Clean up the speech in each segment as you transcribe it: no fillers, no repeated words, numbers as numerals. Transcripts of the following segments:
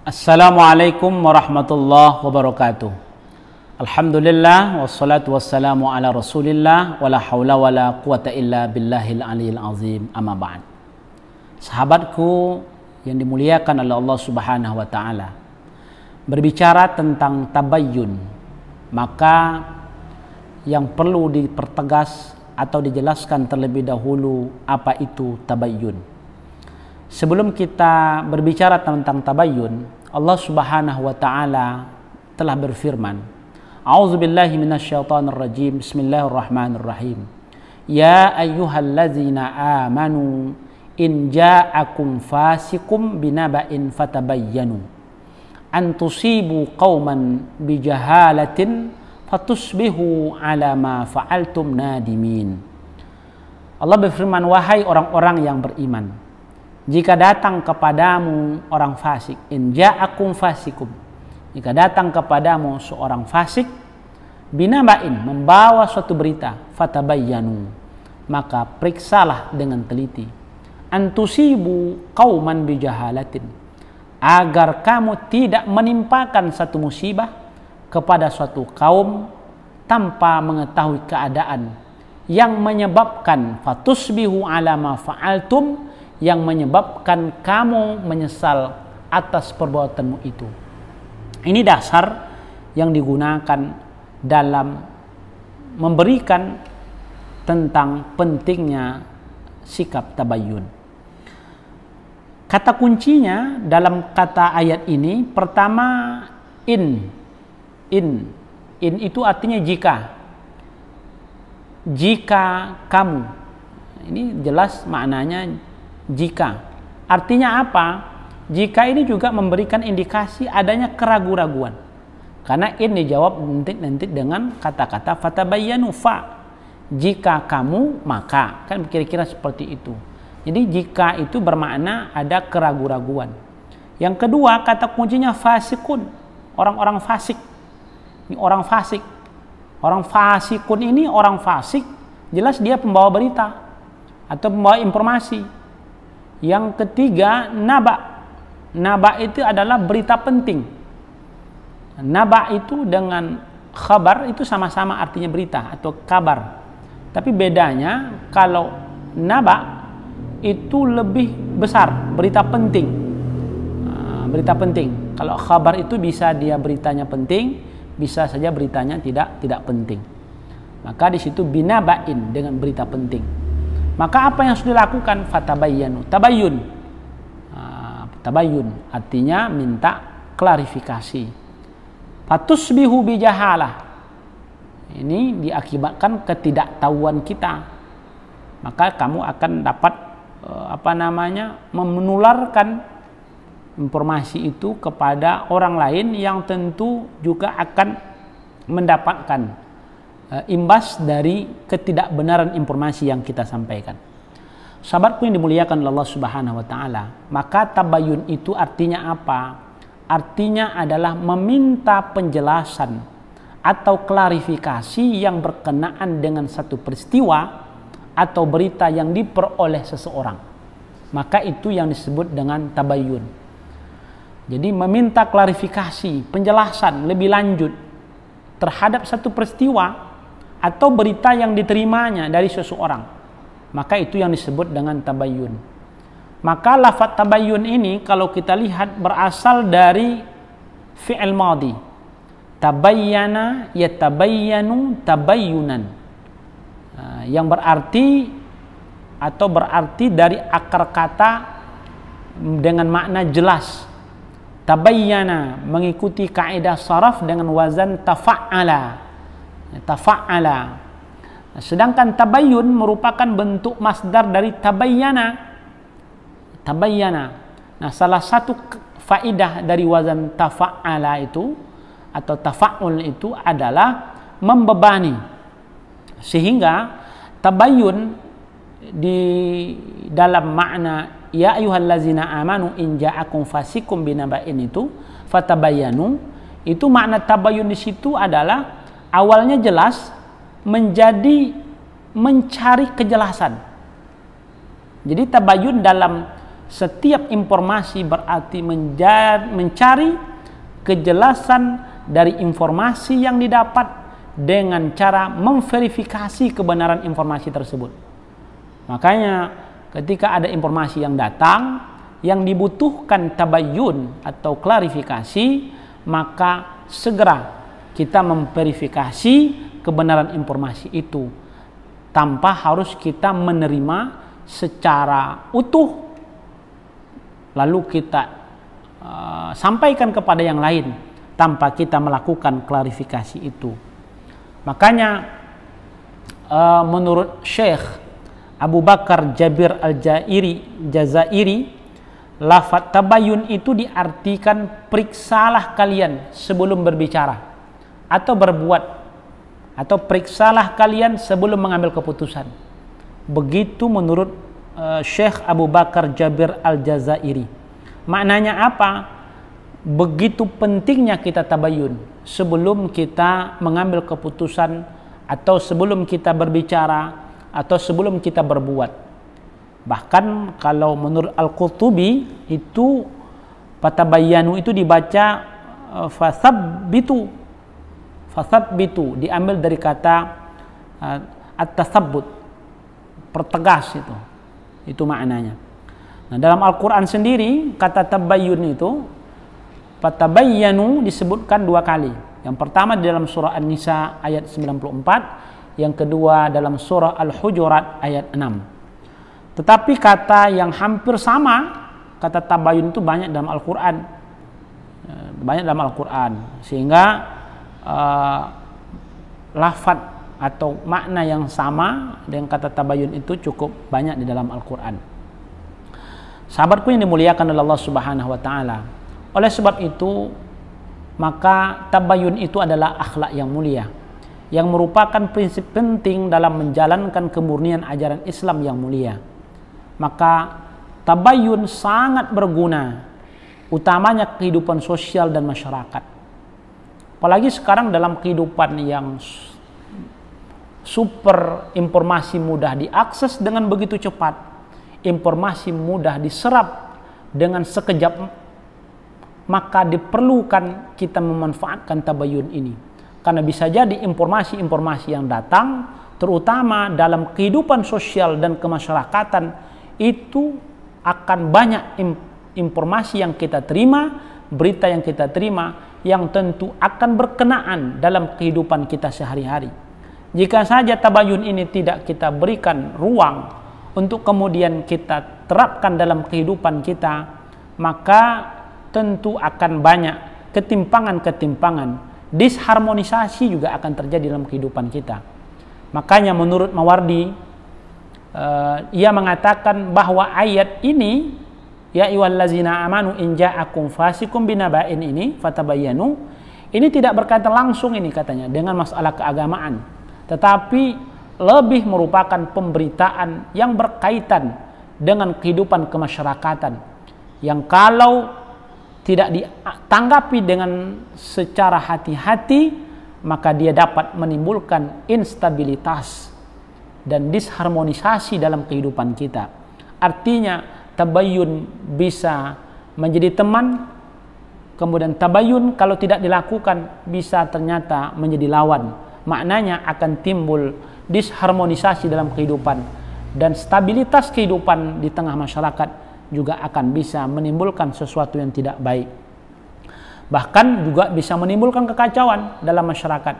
Assalamualaikum warahmatullahi wabarakatuh. Alhamdulillah wassalatu wassalamu ala Rasulillah wala haula wala quwata illa billahil aliyil azim. Amma ba'd. Sahabatku yang dimuliakan oleh Allah Subhanahu wa taala, berbicara tentang tabayyun, maka yang perlu dipertegas atau dijelaskan terlebih dahulu apa itu tabayyun. Sebelum kita berbicara tentang tabayyun, Allah Subhanahu wa taala telah berfirman, A'udzubillahi minasyaitonir rajim. Bismillahirrahmanirrahim. Ya ayyuhallazina amanu in ja'akum fasiqum binaba'in fatabayyanu an tusibu qauman bijahalatin fatusbihu ala ma fa'altum nadimin. Allah berfirman, wahai orang-orang yang beriman, jika datang kepadamu orang fasik, in ja'akum fasikum, jika datang kepadamu seorang fasik, binaba'in, membawa suatu berita, fatabayyanu, maka periksalah dengan teliti, antusibu qauman bijahalatin, agar kamu tidak menimpakan satu musibah kepada suatu kaum tanpa mengetahui keadaan, yang menyebabkan fatusbihu ala ma fa'altum, yang menyebabkan kamu menyesal atas perbuatanmu itu. Ini dasar yang digunakan dalam memberikan tentang pentingnya sikap tabayyun. Kata kuncinya dalam kata ayat ini, pertama in itu artinya jika kamu, ini jelas maknanya jika. Artinya apa? Jika ini juga memberikan indikasi adanya keraguan-raguan. Karena ini dijawab nanti dengan kata-kata fatabayyanu fa. Jika kamu, maka. Kan kira-kira seperti itu. Jadi jika itu bermakna ada keraguan-raguan. Yang kedua, kata kuncinya fasikun. Orang-orang fasik. Ini orang fasik. Orang fasikun ini orang fasik. Jelas dia pembawa berita atau pembawa informasi. Yang ketiga, naba. Naba itu adalah berita penting. Naba itu dengan khabar itu sama-sama artinya berita atau kabar. Tapi bedanya kalau naba itu lebih besar, berita penting. Berita penting. Kalau khabar itu bisa dia beritanya penting, bisa saja beritanya tidak penting. Maka di situ binabain, dengan berita penting. Maka apa yang sudah dilakukan? Fatabayyanu. Tabayyun. Tabayyun artinya minta klarifikasi. Fatusbihu bijahalah. Ini diakibatkan ketidaktahuan kita. Maka kamu akan dapat menularkan informasi itu kepada orang lain yang tentu juga akan mendapatkan imbas dari ketidakbenaran informasi yang kita sampaikan. Sahabatku yang dimuliakan oleh Allah Subhanahu wa taala, maka tabayyun itu artinya apa? Artinya adalah meminta penjelasan atau klarifikasi yang berkenaan dengan satu peristiwa atau berita yang diperoleh seseorang. Maka itu yang disebut dengan tabayyun. Jadi meminta klarifikasi, penjelasan lebih lanjut terhadap satu peristiwa atau berita yang diterimanya dari seseorang, maka itu yang disebut dengan tabayyun. Maka lafaz tabayyun ini kalau kita lihat berasal dari fi'il madhi, tabayyana yatabayyanu tabayyunan, yang berarti dari akar kata dengan makna jelas. Tabayyana mengikuti kaidah saraf dengan wazan tafa'ala. Sedangkan tabayyun merupakan bentuk masdar dari tabayyana. Nah, salah satu faidah dari wazan tafa'ala itu atau tafa'ul itu adalah membebani. Sehingga tabayyun di dalam makna ya ayyuhallazina amanu in ja'akum fasikum binaba'in itu fatabayyanu, itu makna tabayyun di situ adalah awalnya jelas menjadi mencari kejelasan. Jadi tabayyun dalam setiap informasi berarti mencari kejelasan dari informasi yang didapat dengan cara memverifikasi kebenaran informasi tersebut. Makanya ketika ada informasi yang datang yang dibutuhkan tabayyun atau klarifikasi, maka segera kita memverifikasi kebenaran informasi itu tanpa harus kita menerima secara utuh lalu kita sampaikan kepada yang lain tanpa kita melakukan klarifikasi itu. Makanya menurut Syekh Abu Bakar Jabir Jazairi, lafaz tabayyun itu diartikan periksalah kalian sebelum berbicara atau berbuat, atau periksalah kalian sebelum mengambil keputusan. Begitu menurut Syekh Abu Bakar Jabir Al-Jazairi. Maknanya apa? Begitu pentingnya kita tabayyun sebelum kita mengambil keputusan, atau sebelum kita berbicara, atau sebelum kita berbuat. Bahkan kalau menurut Al-Qurtubi itu fatabayyanu itu dibaca fasabbitu, diambil dari kata at-tasabbut, pertegas itu maknanya. Nah, dalam Al-Quran sendiri kata tabayyun itu fatabayyanu disebutkan 2 kali. Yang pertama di dalam surah An-Nisa ayat 94, yang kedua dalam surah Al-Hujurat ayat 6. Tetapi kata yang hampir sama, kata tabayyun itu banyak dalam Al-Quran. Sehingga lafaz atau makna yang sama dengan kata tabayyun itu cukup banyak di dalam Al-Quran. Sahabatku yang dimuliakan oleh Allah Subhanahu wa taala. Oleh sebab itu, maka tabayyun itu adalah akhlak yang mulia, yang merupakan prinsip penting dalam menjalankan kemurnian ajaran Islam yang mulia. Maka tabayyun sangat berguna, utamanya kehidupan sosial dan masyarakat. Apalagi sekarang dalam kehidupan yang super, informasi mudah diakses dengan begitu cepat, informasi mudah diserap dengan sekejap, maka diperlukan kita memanfaatkan tabayyun ini. Karena bisa jadi informasi-informasi yang datang, terutama dalam kehidupan sosial dan kemasyarakatan, itu akan banyak informasi yang kita terima, berita yang kita terima, yang tentu akan berkenaan dalam kehidupan kita sehari-hari. Jika saja tabayyun ini tidak kita berikan ruang untuk kemudian kita terapkan dalam kehidupan kita, maka tentu akan banyak ketimpangan-ketimpangan, disharmonisasi juga akan terjadi dalam kehidupan kita. Makanya menurut Mawardi, ia mengatakan bahwa ayat ini, ya ayyuhallazina amanu in ja'akum fasikum binaba'in ini fatabayyanu, ini tidak berkaitan langsung ini katanya dengan masalah keagamaan, tetapi lebih merupakan pemberitaan yang berkaitan dengan kehidupan kemasyarakatan, yang kalau tidak ditanggapi dengan secara hati-hati, maka dia dapat menimbulkan instabilitas dan disharmonisasi dalam kehidupan kita. Artinya tabayyun bisa menjadi teman, kemudian tabayyun kalau tidak dilakukan bisa ternyata menjadi lawan. Maknanya akan timbul disharmonisasi dalam kehidupan, dan stabilitas kehidupan di tengah masyarakat juga akan bisa menimbulkan sesuatu yang tidak baik. Bahkan juga bisa menimbulkan kekacauan dalam masyarakat.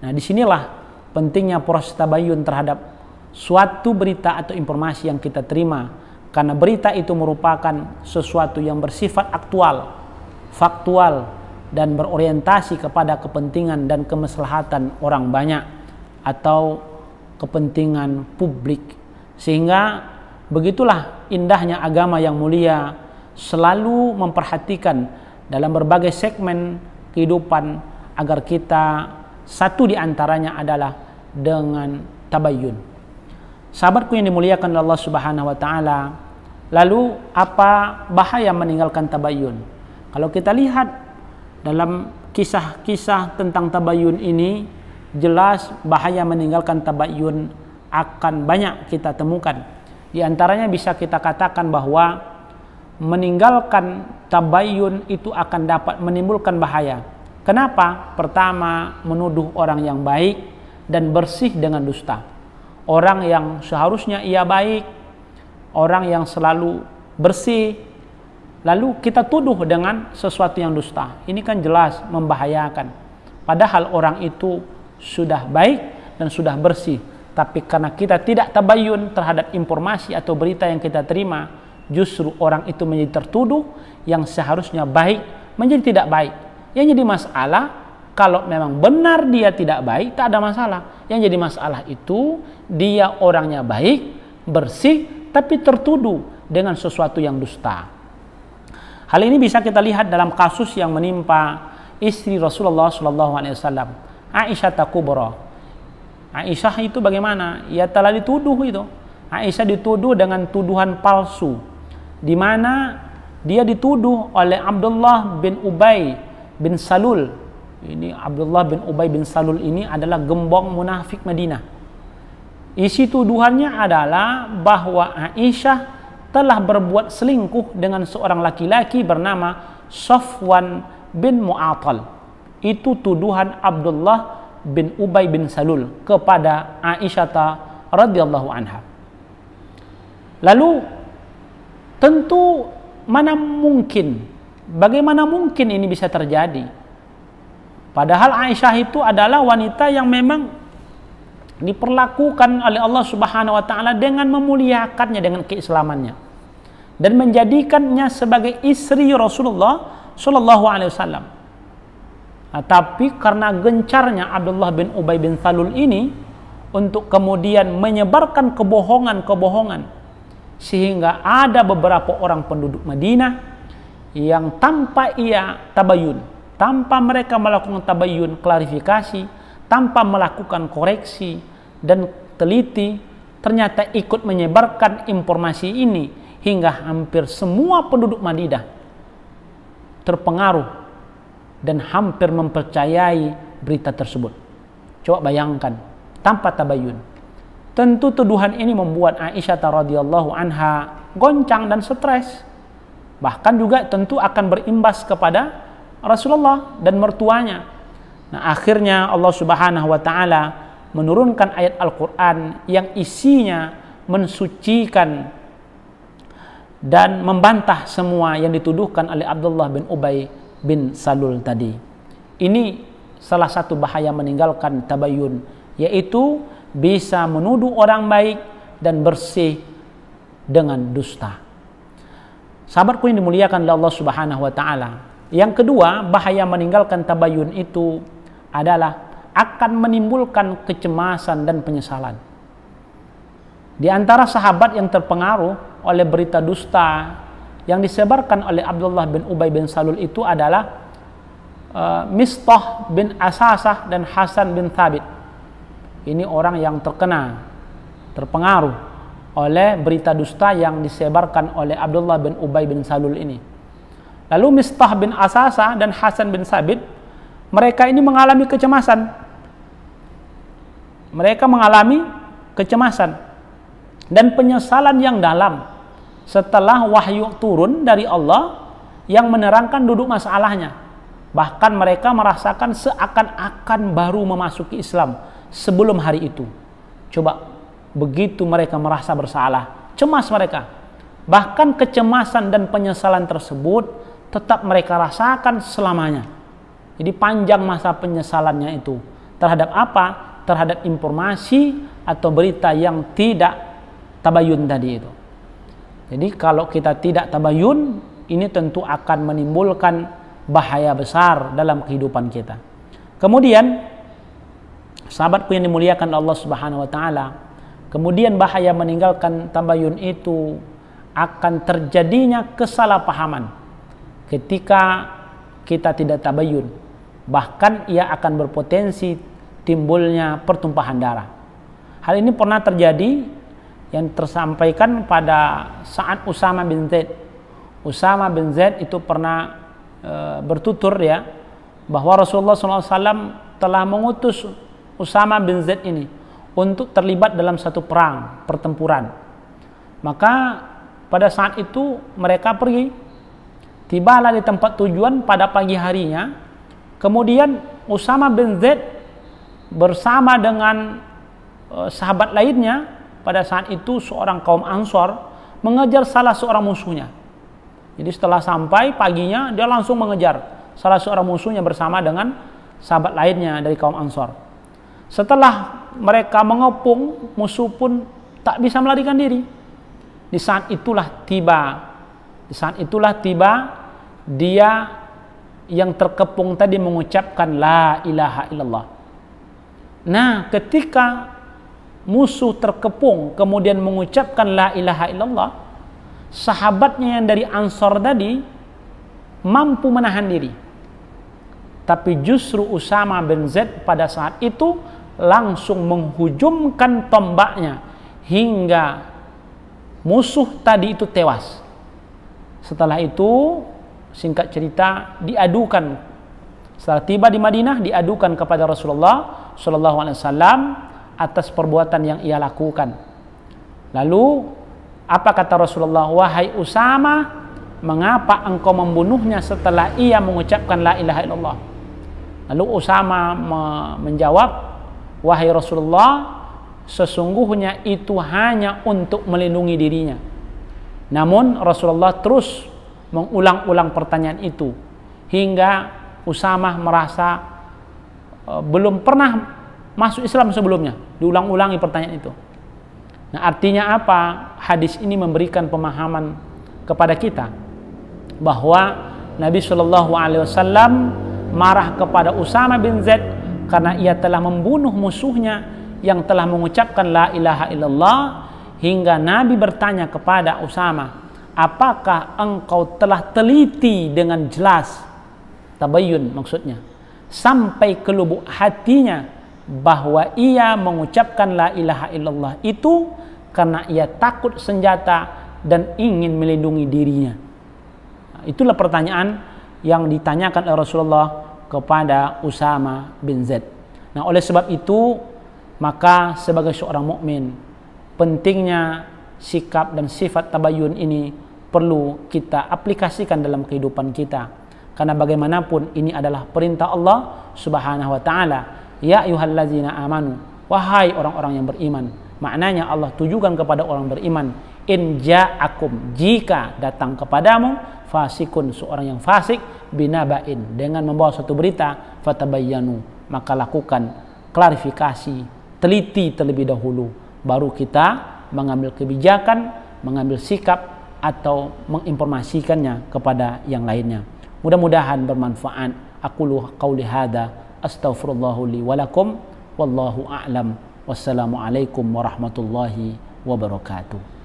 Nah, disinilah pentingnya proses tabayyun terhadap suatu berita atau informasi yang kita terima, karena berita itu merupakan sesuatu yang bersifat aktual, faktual, dan berorientasi kepada kepentingan dan kemaslahatan orang banyak atau kepentingan publik. Sehingga begitulah indahnya agama yang mulia selalu memperhatikan dalam berbagai segmen kehidupan agar kita, satu di antaranya adalah dengan tabayyun. Sahabatku yang dimuliakan oleh Allah Subhanahu wa taala, lalu apa bahaya meninggalkan tabayyun? Kalau kita lihat dalam kisah-kisah tentang tabayyun ini, jelas bahaya meninggalkan tabayyun akan banyak kita temukan. Di antaranya bisa kita katakan bahwa meninggalkan tabayyun itu akan dapat menimbulkan bahaya. Kenapa? Pertama, menuduh orang yang baik dan bersih dengan dusta. Orang yang seharusnya ia baik, orang yang selalu bersih, lalu kita tuduh dengan sesuatu yang dusta. Ini kan jelas membahayakan. Padahal orang itu sudah baik dan sudah bersih, tapi karena kita tidak tabayyun terhadap informasi atau berita yang kita terima, justru orang itu menjadi tertuduh yang seharusnya baik menjadi tidak baik. Yang jadi masalah, kalau memang benar dia tidak baik, tak ada masalah. Yang jadi masalah itu dia orangnya baik, bersih, tapi tertuduh dengan sesuatu yang dusta. Hal ini bisa kita lihat dalam kasus yang menimpa istri Rasulullah SAW, Aisyah Kubra. Aisyah itu bagaimana? Ia telah dituduh itu. Aisyah dituduh dengan tuduhan palsu, di mana dia dituduh oleh Abdullah bin Ubay bin Salul. Ini Abdullah bin Ubay bin Salul ini adalah gembong munafik Madinah. Isi tuduhannya adalah bahwa Aisyah telah berbuat selingkuh dengan seorang laki-laki bernama Safwan bin Mu'attal. Itu tuduhan Abdullah bin Ubay bin Salul kepada Aisyah radhiyallahu anha. Lalu tentu bagaimana mungkin ini bisa terjadi? Padahal Aisyah itu adalah wanita yang memang diperlakukan oleh Allah Subhanahu wa taala dengan memuliakannya dengan keislamannya dan menjadikannya sebagai istri Rasulullah sallallahu alaihi wasallam. Tapi karena gencarnya Abdullah bin Ubay bin Salul ini untuk kemudian menyebarkan kebohongan-kebohongan, sehingga ada beberapa orang penduduk Madinah yang tanpa ia tabayun, tanpa mereka melakukan tabayun, klarifikasi, tanpa melakukan koreksi dan teliti, ternyata ikut menyebarkan informasi ini hingga hampir semua penduduk Madinah terpengaruh dan hampir mempercayai berita tersebut. Coba bayangkan, tanpa tabayun. Tentu tuduhan ini membuat Aisyah radhiyallahu anha goncang dan stres. Bahkan juga tentu akan berimbas kepada Rasulullah dan mertuanya. Nah, akhirnya Allah Subhanahu wa taala menurunkan ayat Al-Qur'an yang isinya mensucikan dan membantah semua yang dituduhkan oleh Abdullah bin Ubay bin Salul tadi. Ini salah satu bahaya meninggalkan tabayyun, yaitu bisa menuduh orang baik dan bersih dengan dusta. Sahabatku yang dimuliakan oleh Allah Subhanahu wa taala. Yang kedua, bahaya meninggalkan tabayyun itu adalah akan menimbulkan kecemasan dan penyesalan. Di antara sahabat yang terpengaruh oleh berita dusta yang disebarkan oleh Abdullah bin Ubay bin Salul itu adalah Mistah bin Asasah dan Hasan bin Thabit. Ini orang yang terpengaruh oleh berita dusta yang disebarkan oleh Abdullah bin Ubay bin Salul ini. Lalu Mistah bin Asasah dan Hasan bin Thabit, mereka ini mengalami kecemasan. Mereka mengalami kecemasan dan penyesalan yang dalam setelah wahyu turun dari Allah yang menerangkan duduk masalahnya. Bahkan mereka merasakan seakan-akan baru memasuki Islam sebelum hari itu. Coba, begitu mereka merasa bersalah, cemas mereka. Bahkan kecemasan dan penyesalan tersebut tetap mereka rasakan selamanya. Jadi panjang masa penyesalannya itu. Terhadap apa? Terhadap informasi atau berita yang tidak tabayun tadi itu. Jadi kalau kita tidak tabayun, ini tentu akan menimbulkan bahaya besar dalam kehidupan kita. Kemudian, sahabatku yang dimuliakan Allah Subhanahu wa taala, kemudian bahaya meninggalkan tabayun itu akan terjadinya kesalahpahaman ketika kita tidak tabayun. Bahkan ia akan berpotensi timbulnya pertumpahan darah. Hal ini pernah terjadi yang tersampaikan pada saat Usama bin Zaid. Usama bin Zaid itu pernah bertutur ya bahwa Rasulullah SAW telah mengutus Usama bin Zaid ini untuk terlibat dalam satu pertempuran. Maka pada saat itu mereka pergi. Tibalah di tempat tujuan pada pagi harinya. Kemudian Usama bin Zaid bersama dengan sahabat lainnya pada saat itu seorang kaum Ansor mengejar salah seorang musuhnya. Jadi setelah sampai paginya dia langsung mengejar salah seorang musuhnya bersama dengan sahabat lainnya dari kaum Ansor. Setelah mereka mengepung, musuh pun tak bisa melarikan diri. Di saat itulah tiba dia yang terkepung tadi mengucapkan la ilaha illallah. Nah, ketika musuh terkepung kemudian mengucapkan la ilaha illallah, sahabatnya yang dari Ansor tadi mampu menahan diri. Tapi justru Usama bin Zaid pada saat itu langsung menghujumkan tombaknya hingga musuh tadi itu tewas. Setelah itu, singkat cerita, diadukan. Setelah tiba di Madinah, diadukan kepada Rasulullah SAW atas perbuatan yang ia lakukan. Lalu, apa kata Rasulullah? Wahai Usama, mengapa engkau membunuhnya setelah ia mengucapkan la ilaha illallah? Lalu Usama menjawab, wahai Rasulullah, sesungguhnya itu hanya untuk melindungi dirinya. Namun Rasulullah terus mengulang-ulang pertanyaan itu hingga Usama merasa belum pernah masuk Islam sebelumnya. Diulang-ulangi pertanyaan itu. Nah, artinya apa? Hadis ini memberikan pemahaman kepada kita bahwa Nabi SAW marah kepada Usama bin Zaid karena ia telah membunuh musuhnya yang telah mengucapkan la ilaha illallah, hingga Nabi bertanya kepada Usama, apakah engkau telah teliti dengan jelas, tabayyun maksudnya, sampai ke lubuk hatinya bahwa ia mengucapkan la ilaha illallah itu karena ia takut senjata dan ingin melindungi dirinya. Nah, itulah pertanyaan yang ditanyakan oleh Rasulullah kepada Usama bin Zaid. Nah, oleh sebab itu, maka sebagai seorang mukmin, pentingnya sikap dan sifat tabayyun ini perlu kita aplikasikan dalam kehidupan kita. Karena bagaimanapun ini adalah perintah Allah Subhanahu wa taala. Ya ayyuhallazina amanu, wahai orang-orang yang beriman. Maknanya Allah tujukan kepada orang beriman, in ja'akum, jika datang kepadamu fasikun, seorang yang fasik, binaba'in, dengan membawa suatu berita, fatabayyanu, maka lakukan klarifikasi, teliti terlebih dahulu, baru kita mengambil kebijakan, mengambil sikap atau menginformasikannya kepada yang lainnya. Mudah-mudahan bermanfaat. Aqulu qauli hadza astaghfirullahu li wa lakum wallahu a'lam. Wassalamualaikum warahmatullahi wabarakatuh.